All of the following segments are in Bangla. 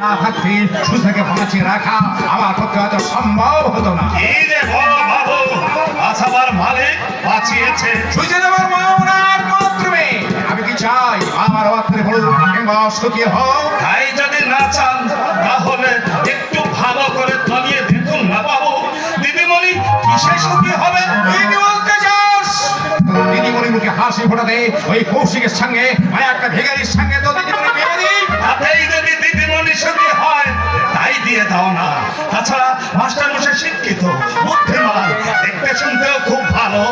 না থাকতে সুজাকে বাঁচিয়ে রাখা আমার পক্ষে হয়তো সম্ভব হতো না। এই যে বড় বাবু আসাবার মালিক বাঁচিয়েছে। সুজে দেবার মা ওনার মাধ্যমে আমি কি চাই আমার অত্রে বলুন কিংবা সুখী হোক। তাই যদি না চান তাহলে একটু ভালো করে তলিয়ে দেখুন না বাবু, দিদিমণি কিসে সুখী হবে? তুই কি বলতে চাস? দিদিমণি মুখে হাসি ফোটাতে ওই কৌশিকের সঙ্গে মানে একটা ভিখারির সঙ্গে তো দিদিমণি বিয়ে দিই। তাতেই যদি দিদিমণি সুখী হয় তাই দিয়ে দাও না। তাছাড়া মাস্টার মশাই শিক্ষিত, বুদ্ধিমান, দেখতে শুনতেও খুব ভালো।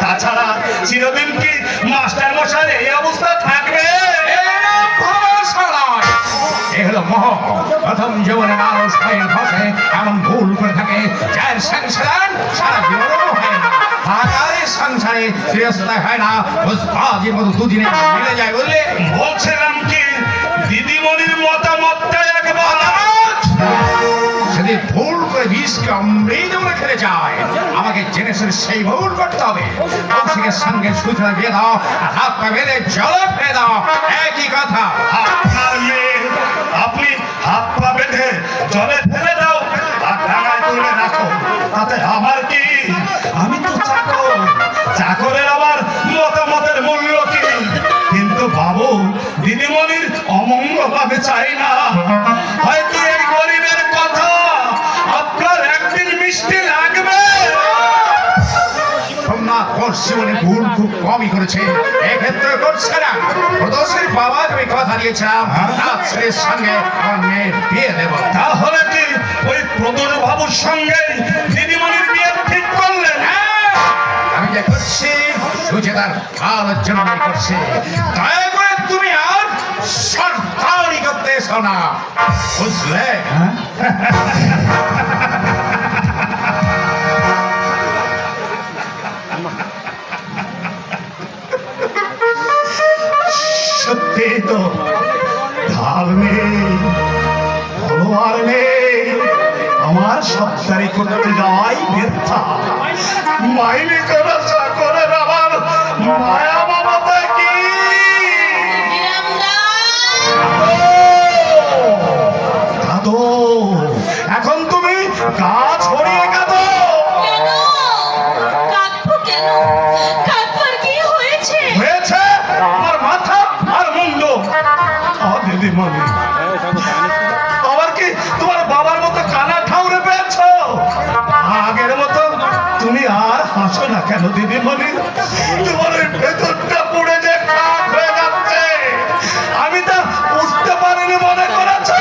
তাছাড়া চিরদিন কি মাস্টার মশাই এই অবস্থা থাকবে? এ হলো মোহ। প্রথম জীবনে মানুষ পায়ের ঘষে এমন ভুল করে থাকে যার সংসার সারা জীবনও হয় না। আকারের সংসারে চিরস্থায়ী হয় না, বাজির মতো দুদিনে মিলে যায় বললে। বলছিলাম কি দিদিমণির মতামতটা একবার যদি ভুল করে বিষকে অমৃত করে খেলে যায় আমাকে জেনে শুনে সেই ভুল করতে হবে। কৌশিকের সঙ্গে সুচনা দিয়ে দাও আর হাত পা বেঁধে জলে ফেলে দাও, একই কথা। আপনার মেয়ে আপনি হাত পা বেঁধে জলে ফেলে দাও আর ডাঙায় তুলে রাখো, তাতে আমার কি? আমি তো চাকর, চাকরের আবার মতামতের মূল্য কি? কিন্তু বাবু দিদিমণির অমঙ্গল আমি চাই না। হয়তো এই গরিবের কথা আপনার একদিন মিষ্টি লাগবে। সোমনাথ পশ্চিমনে ভুল খুব কমই করেছে, এক্ষেত্রে করছে না। প্রদোষের বাবা তুমি কথা দিয়েছিলাম তার ছেলের সঙ্গে আমার মেয়ের বিয়ে দেব। তাহলে কি ওই প্রদোষ বাবুর সঙ্গে দিদিমণির বিয়ে ঠিক করলেন? আমি যে করছি সুচেতার ভালোর জন্য আমি করছি। দয়া করে তুমি আর সরকারি করতে এসো না, বুঝলে? সত্যি তো ঢাল নেই, তলোয়ার নেই, আমার সত্তারি করতে যাওয়াই ব্যর্থা। মাইনে করা চাকরের আমার মায়া মমতা কি? কাঁদো, এখন তুমি গা ছড়িয়ে কাঁদো। হয়েছে আমার মাথা আর মুন্ড। দিদিমণি আবার কি তোমার বাবার মতো কানা ঠাউরে পেয়েছো? আগের মতো তুমি আর হাসো না কেন দিদিমণি? তোমার ওই ভেতরটা পুড়ে যে খাক হয়ে যাচ্ছে, আমি তা বুঝতে পারিনি মনে করেছো?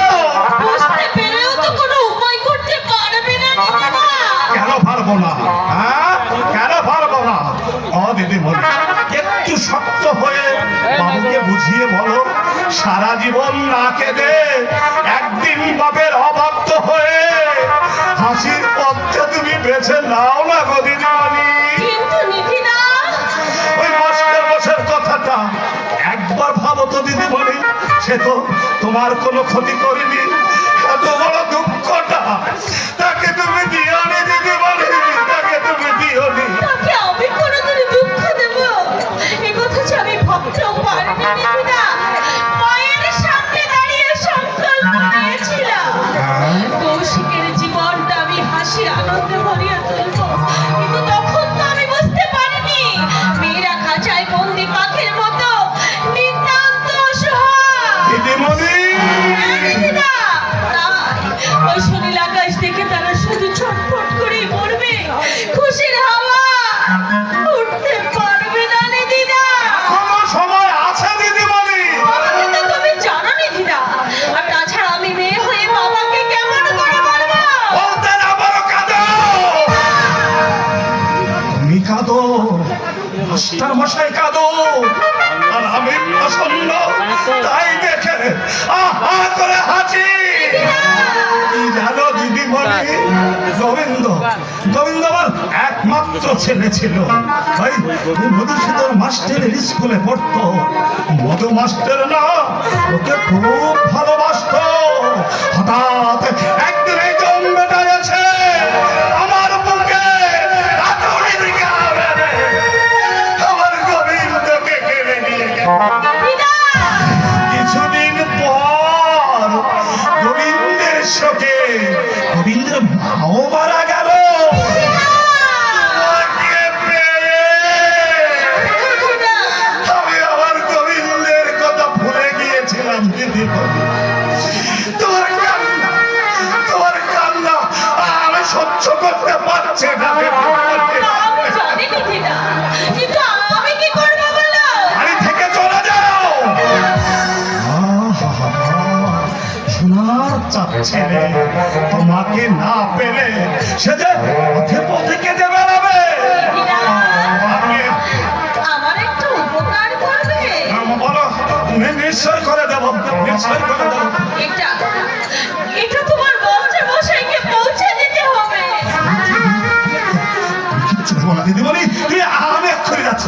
কেন পারবো না? হ্যাঁ, কেন পারবো না? দিদিমণি একটু শক্ত হয়ে বাবুকে বুঝিয়ে বলো, সারা জীবন না কেঁদে একদিন বাপের অবাধ্য হয়ে হাসির পথটা তুমি বেছে নাও না গো দিদিমণি। ওই মাস্টার মশাইয়ের কথাটা একবার ভাবো তো দিদিমণি, সে তো তোমার কোনো ক্ষতি করেনি। এত বড় দুঃখটা তাকে তুমি দিওনি দিদিমণি, তাকে তুমি দিওনি। কৌশিকের জীবনটা আমি হাসির আনন্দে ভরিয়ে তুলবো, কিন্তু তখন তো আমি বুঝতে পারিনি মেয়েরা খাঁচায় বন্দি পাখির মতো নিতান্ত অসহায়। দিদিমণি ওই সুনীল আকাশ থেকে তারা শুধু ছটফট করেই মরবে, খুশির হাওয়া উঠতে পারবে না দিদা। কোনো সময় আছে দিদিমণি? তুমি জানো নি দিদা, আর তাছাড়া আমি মেয়ে হয়ে বাবাকে কেমন করে বলবো? বলতে না পারো কাঁদো। তুমি কাঁদো, মাস্টার মশাই কাঁদো, আর আমি প্রসন্ন তাই দেখে আহা করে হাসি। কি জানো দিদিমণি, গোবিন্দ আমার একমাত্র ছেলে ছিল। ভাই মধুসূদন মাস্টারের স্কুলে পড়তো। মধু মাস্টার না ওকে খুব ভালোবাসতো। হঠাৎ একদিন এই জন্মটা আছে আমার বুকে আতরের গাবে আমার গোবিন্দকে কেড়ে নিয়ে গেল। কিছুদিন পর গোবিন্দ শোকে গোবিন্দের মাও মারা গেল। তাকে পেয়ে আমি আমার গোবিন্দের কথা ভুলে গিয়েছিলাম দিদি। তোমার কান্না আমি সহ্য করতে পারছি না। আমি জানি দিদিরা, কিন্তু আমি কি করবো বলো? বাড়ি থেকে চলে যাও। সোনার চাঁদ ছেলে তোমাকে না পেলে সে যে পথে পথে কেটে বেড়াবে। দিদিরা, আমাকে আমার একটু উপকার করবে? বলো, নিশ্চয় করে দেবো, নিশ্চয় করে দেবো। এটা তোমার মন্ত্রী মশাইকে পৌঁছে দিতে হবে। কিচ্ছু দেবো না দিদি বলি, তুমি আমি এক্ষুনি যাচ্ছি,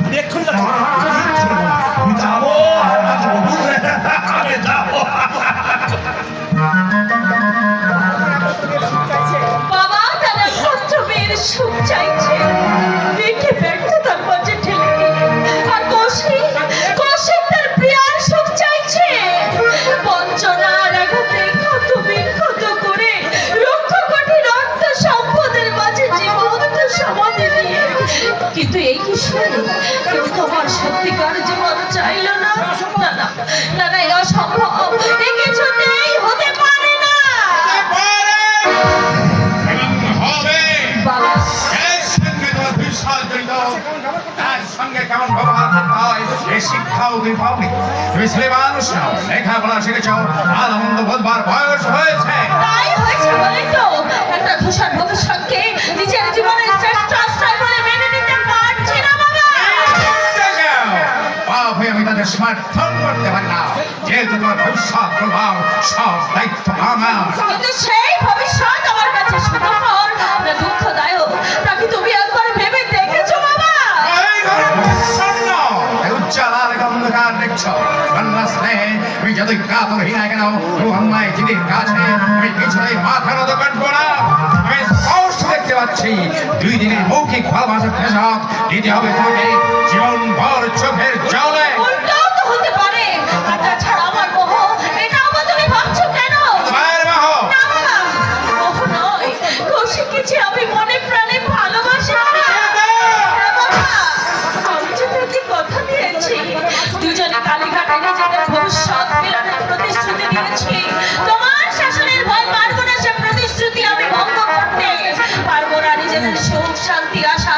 আমি এক্ষুনি যাচ্ছি, আমি যাবো, আমি যাবো। বাবা তারা পুত্র মেয়ের সুখ চাইছে, মেয়েকে ব্যর্থতার মাঝে ঠেলে দিয়ে, আর কৌশিক তার প্রিয়ার সুখ চাইছে। বঞ্চনার আঘাতে ক্ষত বিক্ষত করে লক্ষ কোটি রক্ত সম্পদের মাঝে জীবন্ত সমাধি দিয়ে, কিন্তু এই কি শুনি কেউ তোমার সত্যিকার জীবন চাইল না। না না না না, এ অসম্ভব, এ কিছুতেই হতে পারে না। হবে বাবা এর সঙ্গে তোমার বিশ্বাস জড়িত, তার সঙ্গে কেমন ব্যবহার করতে হয় এই শিক্ষাও তুমি পাওনি। তুমি ছেলে মানুষ নাও, লেখাপড়া শিখেছ, আনন্দ বোধবার বয়স হয়েছে। তাই হয়েছে বলে তো একটা ধূসর ভবিষ্যৎকে নিজের জীবনের শ্রেষ্ঠ আশ্রয় বলে মেনে নিতে পারছি না বাবা। পাপ হয়ে আমি তাদের সমর্থন করতে পারি না, যেহেতু তোমার ভবিষ্যৎ প্রভাব সব দায়িত্ব আমার। কিন্তু সেই ভবিষ্যৎ আমার কাছে সুখকর না দুঃখদায়ক, তা কি তুমি একবার ভেবে দেখেছো বাবা? এই ঘরে প্রচ্ছন্ন, এই উজ্জ্বল আর অন্ধকার দেখছো, কন্যা স্নেহে তুমি যতই কাতর হীনা কেন, অন্যায় জিনির কাছে আমি কিছুতেই মাথা নত কাটবো না। আমি স্পষ্ট দেখতে পাচ্ছি 2 দিনের মৌখিক ভালোবাসার কৃষক দিতে হবে তোমাকে জীবন ভর চোখের জলে। উল্টাও তো হতে পারে, আর তাছাড়া আমার মোহ, এটাও বা তুমি ভাবছো কেন? মায়ের মাহ না বাবা, মোহ নয়, কৌশিককে যে আমি মনে প্রাণে ভালোবাসি। হ্যাঁ বাবা, আমি যে তোকে কথা দিয়েছি, দুজনে কালীঘাটে নিজেদের ভবিষ্যৎ মিলনের প্রতিশ্রুতি দিয়েছি। তোমার শাসনের ভয় পারবো না সে প্রতিশ্রুতি আমি ভঙ্গ করতে, পারবো না নিজেদের সুখ শান্তি আশা